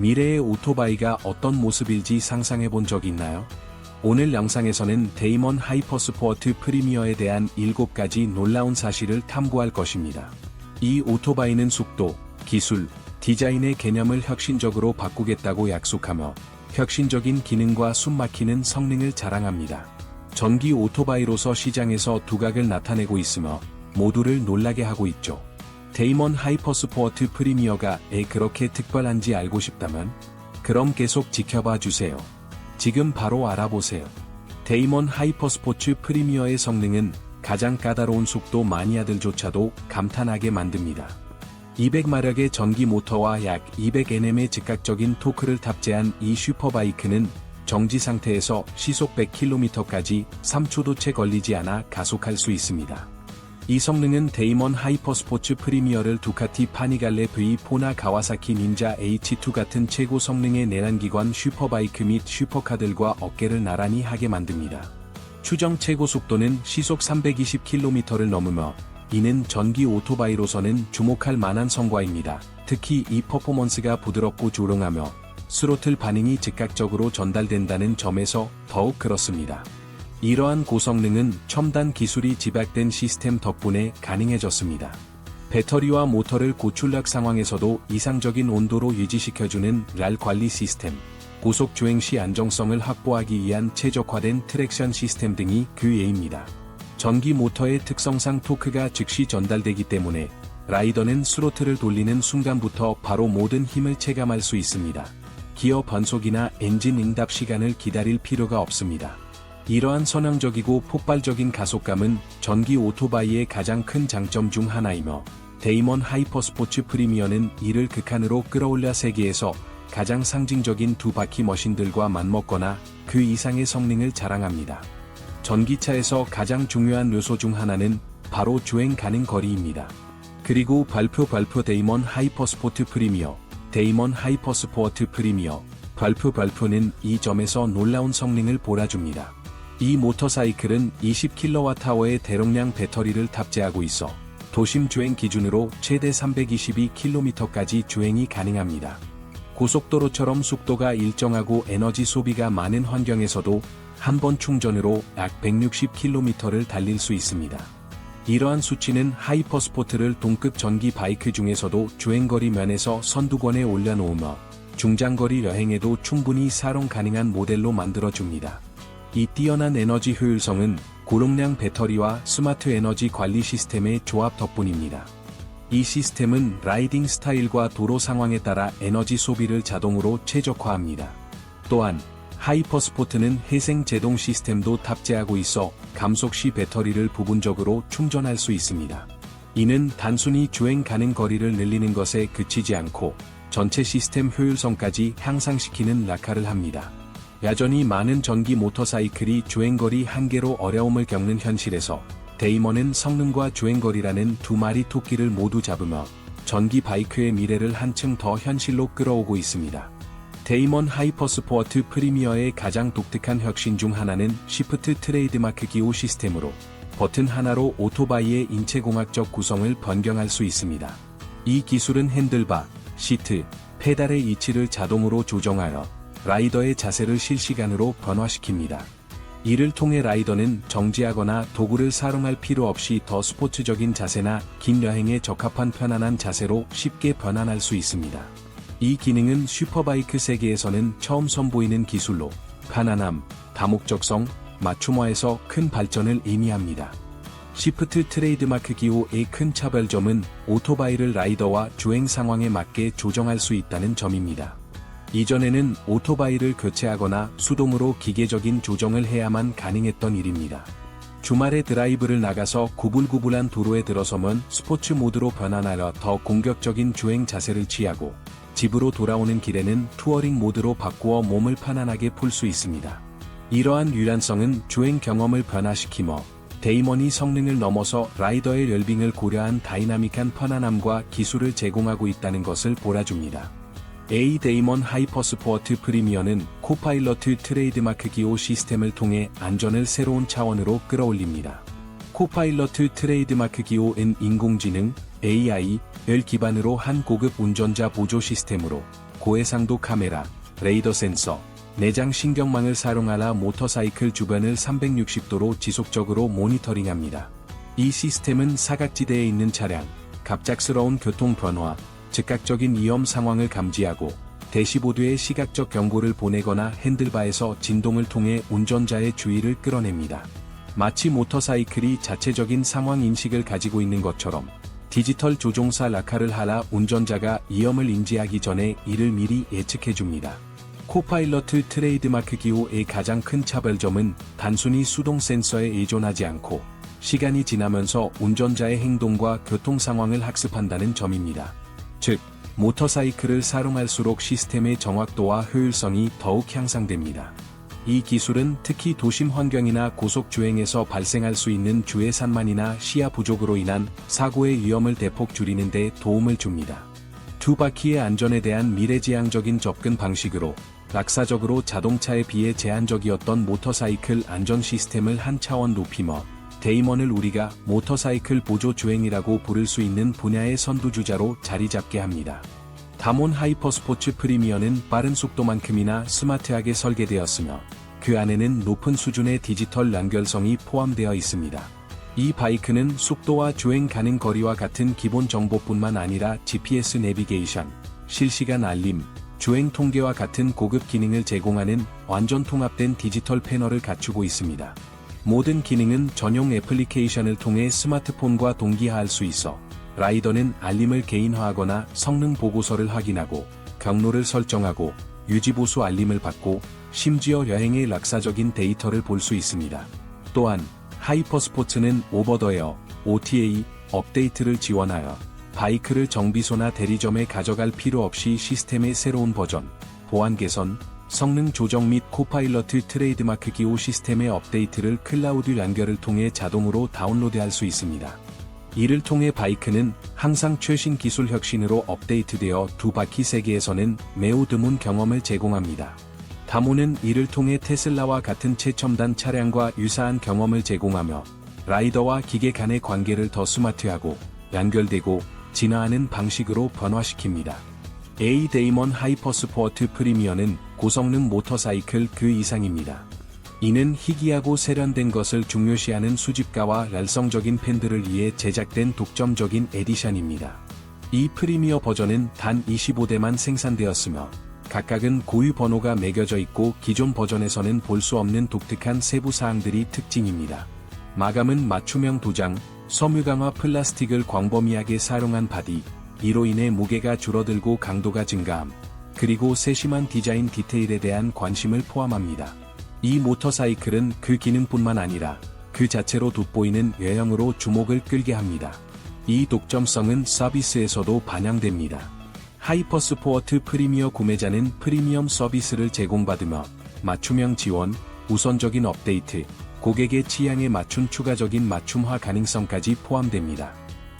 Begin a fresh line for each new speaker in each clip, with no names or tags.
미래의 오토바이가 어떤 모습일지 상상해 본 적 있나요? 오늘 영상에서는 데이먼 하이퍼스포트 프리미어에 대한 7가지 놀라운 사실을 탐구할 것입니다. 이 오토바이는 속도, 기술, 디자인의 개념을 혁신적으로 바꾸겠다고 약속하며 혁신적인 기능과 숨막히는 성능을 자랑합니다. 전기 오토바이로서 시장에서 두각을 나타내고 있으며 모두를 놀라게 하고 있죠. 데이먼 하이퍼스포트 프리미어가 왜 그렇게 특별한지 알고 싶다면 그럼 계속 지켜봐 주세요. 지금 바로 알아보세요. 데이먼 하이퍼스포츠 프리미어의 성능은 가장 까다로운 속도 마니아들조차도 감탄하게 만듭니다. 200마력의 전기 모터와 약 200Nm의 즉각적인 토크를 탑재한 이 슈퍼바이크는 정지 상태에서 시속 100km까지 3초도 채 걸리지 않아 가속할 수 있습니다. 이 성능은 데이먼 하이퍼스포츠 프리미어를 두카티 파니갈레 V4나 가와사키 닌자 H2 같은 최고 성능의 내연기관 슈퍼바이크 및 슈퍼카들과 어깨를 나란히 하게 만듭니다. 추정 최고 속도는 시속 320km를 넘으며 이는 전기 오토바이로서는 주목할 만한 성과입니다. 특히 이 퍼포먼스가 부드럽고 조용하며 스로틀 반응이 즉각적으로 전달된다는 점에서 더욱 그렇습니다. 이러한 고성능은 첨단 기술이 집약된 시스템 덕분에 가능해졌습니다. 배터리와 모터를 고출력 상황에서도 이상적인 온도로 유지시켜주는 랄 관리 시스템, 고속 주행 시 안정성을 확보하기 위한 최적화된 트랙션 시스템 등이 그 예입니다. 전기 모터의 특성상 토크가 즉시 전달되기 때문에 라이더는 스로틀을 돌리는 순간부터 바로 모든 힘을 체감할 수 있습니다. 기어 변속이나 엔진 응답 시간을 기다릴 필요가 없습니다. 이러한 선형적이고 폭발적인 가속감은 전기 오토바이의 가장 큰 장점 중 하나이며 데이먼 하이퍼스포츠 프리미어는 이를 극한으로 끌어올려 세계에서 가장 상징적인 두 바퀴 머신들과 맞먹거나 그 이상의 성능을 자랑합니다. 전기차에서 가장 중요한 요소 중 하나는 바로 주행 가능 거리입니다. 그리고 발표 데이먼 하이퍼스포트 프리미어, 데이먼 하이퍼스포트 프리미어, 발표는 이 점에서 놀라운 성능을 몰아줍니다. 이 모터사이클은 20kWh의 대容量배터리를 탑재하고 있어 도심 주행 기준으로 최대 322km까지 주행이 가능합니다. 고속도로처럼 속도가 일정하고 에너지 소비가 많은 환경에서도 한 번 충전으로 약 160km를 달릴 수 있습니다. 이러한 수치는 하이퍼스포트를 동급 전기 바이크 중에서도 주행거리 면에서 선두권에 올려놓으며 중장거리 여행에도 충분히 사용 가능한 모델로 만들어줍니다. 이 뛰어난 에너지 효율성은 고容量배터리와 스마트 에너지 관리 시스템의 조합 덕분입니다. 이 시스템은 라이딩 스타일과 도로 상황에 따라 에너지 소비를 자동으로 최적화합니다. 또한 하이퍼스포트는 회생 제동 시스템도 탑재하고 있어 감속 시 배터리를 부분적으로 충전할 수 있습니다. 이는 단순히 주행 가능 거리를 늘리는 것에 그치지 않고 전체 시스템 효율성까지 향상시키는 락화를 합니다. 여전히 많은 전기 모터사이클이 주행거리 한계로 어려움을 겪는 현실에서 데이먼은 성능과 주행거리라는 두 마리 토끼를 모두 잡으며 전기 바이크의 미래를 한층 더 현실로 끌어오고 있습니다. 데이먼 하이퍼스포트 프리미어의 가장 독특한 혁신 중 하나는 시프트 트레이드마크 기호 시스템으로 버튼 하나로 오토바이의 인체공학적 구성을 변경할 수 있습니다. 이 기술은 핸들바, 시트, 페달의 위치를 자동으로 조정하여 라이더의 자세를 실시간으로 변화시킵니다. 이를 통해 라이더는 정지하거나 도구를 사용할 필요 없이 더 스포츠적인 자세나 긴 여행에 적합한 편안한 자세로 쉽게 변환할 수 있습니다. 이 기능은 슈퍼바이크 세계에서는 처음 선보이는 기술로 편안함, 다목적성, 맞춤화에서 큰 발전을 의미합니다. 시프트 트레이드마크 기호의 큰 차별점은 오토바이를 라이더와 주행 상황에 맞게 조정할 수 있다는 점입니다. 이전에는 오토바이를 교체하거나 수동으로 기계적인 조정을 해야만 가능했던 일입니다. 주말에 드라이브를 나가서 구불구불한 도로에 들어서면 스포츠 모드로 변환하여 더 공격적인 주행 자세를 취하고 집으로 돌아오는 길에는 투어링 모드로 바꾸어 몸을 편안하게 풀 수 있습니다. 이러한 유연성은 주행 경험을 변화시키며 데이먼이 성능을 넘어서 라이더의 웰빙을 고려한 다이나믹한 편안함과 기술을 제공하고 있다는 것을 보여줍니다. 데이먼 하이퍼스포트 프리미어는 코파일러트 트레이드마크 기호 시스템을 통해 안전을 새로운 차원으로 끌어올립니다. 코파일러트 트레이드마크 기호는 인공지능, AI를 기반으로 한 고급 운전자 보조 시스템으로 고해상도 카메라, 레이더 센서, 내장 신경망을 사용하여 모터사이클 주변을 360도로 지속적으로 모니터링합니다. 이 시스템은 사각지대에 있는 차량, 갑작스러운 교통 변화, 즉각적인 위험 상황을 감지하고 대시보드에 시각적 경고를 보내거나 핸들바에서 진동을 통해 운전자의 주의를 끌어냅니다. 마치 모터사이클이 자체적인 상황 인식을 가지고 있는 것처럼 디지털 조종사 라카를 하라 운전자가 위험을 인지하기 전에 이를 미리 예측해줍니다. 코파일러트 트레이드마크 기호의 가장 큰 차별점은 단순히 수동 센서에 의존하지 않고 시간이 지나면서 운전자의 행동과 교통 상황을 학습한다는 점입니다. 즉, 모터사이클을 사용할수록 시스템의 정확도와 효율성이 더욱 향상됩니다. 이 기술은 특히 도심 환경이나 고속 주행에서 발생할 수 있는 주의 산만이나 시야 부족으로 인한 사고의 위험을 대폭 줄이는 데 도움을 줍니다. 두 바퀴의 안전에 대한 미래지향적인 접근 방식으로 낙사적으로 자동차에 비해 제한적이었던 모터사이클 안전 시스템을 한 차원 높이며 데이먼을 우리가 모터사이클 보조 주행이라고 부를 수 있는 분야의 선두주자로 자리잡게 합니다. 다몬 하이퍼스포츠 프리미어는 빠른 속도만큼이나 스마트하게 설계되었으며 그 안에는 높은 수준의 디지털 연결성이 포함되어 있습니다. 이 바이크는 속도와 주행 가능 거리와 같은 기본 정보뿐만 아니라 GPS 내비게이션, 실시간 알림, 주행 통계와 같은 고급 기능을 제공하는 완전 통합된 디지털 패널을 갖추고 있습니다. 모든 기능은 전용 애플리케이션을 통해 스마트폰과 동기화할 수 있어 라이더는 알림을 개인화하거나 성능 보고서를 확인하고 경로를 설정하고 유지보수 알림을 받고 심지어 여행의 낙사적인 데이터를 볼 수 있습니다. 또한 하이퍼스포츠는 오버더에어 OTA 업데이트를 지원하여 바이크를 정비소나 대리점에 가져갈 필요 없이 시스템의 새로운 버전, 보안 개선, 성능 조정 및 코파일러트 트레이드마크 기호 시스템의 업데이트를 클라우드 연결을 통해 자동으로 다운로드할 수 있습니다. 이를 통해 바이크는 항상 최신 기술 혁신으로 업데이트되어 두 바퀴 세계에서는 매우 드문 경험을 제공합니다. 다몬은 이를 통해 테슬라와 같은 최첨단 차량과 유사한 경험을 제공하며 라이더와 기계 간의 관계를 더 스마트하고 연결되고 진화하는 방식으로 변화시킵니다. 데이먼 하이퍼스포트 프리미어는 고성능 모터사이클 그 이상입니다. 이는 희귀하고 세련된 것을 중요시하는 수집가와 열성적인 팬들을 위해 제작된 독점적인 에디션입니다. 이 프리미어 버전은 단 25대만 생산되었으며 각각은 고유 번호가 매겨져 있고 기존 버전에서는 볼 수 없는 독특한 세부 사항들이 특징입니다. 마감은 맞춤형 도장, 섬유 강화 플라스틱을 광범위하게 사용한 바디, 이로 인해 무게가 줄어들고 강도가 증가함, 그리고 세심한 디자인 디테일에 대한 관심을 포함합니다. 이 모터사이클은 그 기능뿐만 아니라 그 자체로 돋보이는 외형으로 주목을 끌게 합니다. 이 독점성은 서비스에서도 반영됩니다. 하이퍼스포트 프리미어 구매자는 프리미엄 서비스를 제공받으며 맞춤형 지원, 우선적인 업데이트, 고객의 취향에 맞춘 추가적인 맞춤화 가능성까지 포함됩니다.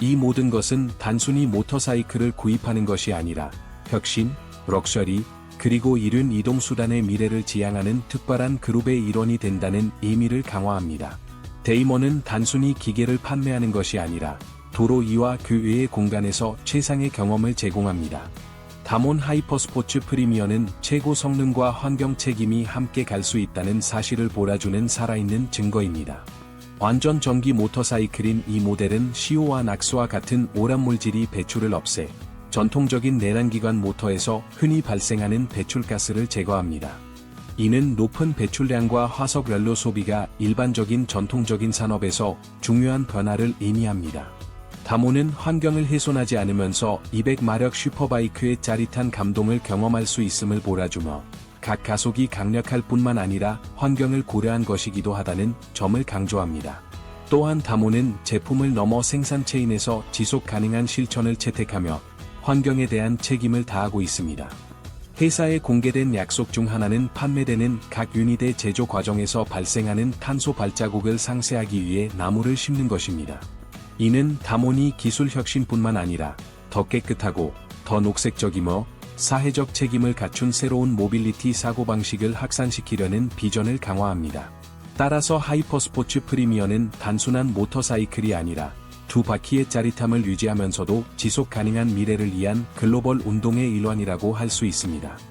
이 모든 것은 단순히 모터사이클을 구입하는 것이 아니라 혁신, 럭셔리, 그리고 이륜 이동수단의 미래를 지향하는 특별한 그룹의 일원이 된다는 의미를 강화합니다. 데이먼은 단순히 기계를 판매하는 것이 아니라 도로 위와 그 외의 공간에서 최상의 경험을 제공합니다. 다몬 하이퍼스포츠 프리미어는 최고 성능과 환경 책임이 함께 갈 수 있다는 사실을 보여주는 살아있는 증거입니다. 완전 전기 모터사이클인 이 모델은 CO2와 낙수와 같은 오염물질이 배출을 없애 전통적인 내연기관 모터에서 흔히 발생하는 배출가스를 제거합니다. 이는 높은 배출량과 화석 연료 소비가 일반적인 전통적인 산업에서 중요한 변화를 의미합니다. 다몬은 환경을 훼손하지 않으면서 200마력 슈퍼바이크의 짜릿한 감동을 경험할 수 있음을 보여주며 각 가속이 강력할 뿐만 아니라 환경을 고려한 것이기도 하다는 점을 강조합니다. 또한 다몬은 제품을 넘어 생산 체인에서 지속 가능한 실천을 채택하며 환경에 대한 책임을 다하고 있습니다. 회사에 공개된 약속 중 하나는 판매되는 각 유닛의 제조 과정에서 발생하는 탄소 발자국을 상쇄하기 위해 나무를 심는 것입니다. 이는 다몬이 기술 혁신뿐만 아니라 더 깨끗하고 더 녹색적이며 사회적 책임을 갖춘 새로운 모빌리티 사고방식을 확산시키려는 비전을 강화합니다. 따라서 하이퍼스포츠 프리미어는 단순한 모터사이클이 아니라 두 바퀴의 짜릿함을 유지하면서도 지속 가능한 미래를 위한 글로벌 운동의 일환이라고 할 수 있습니다.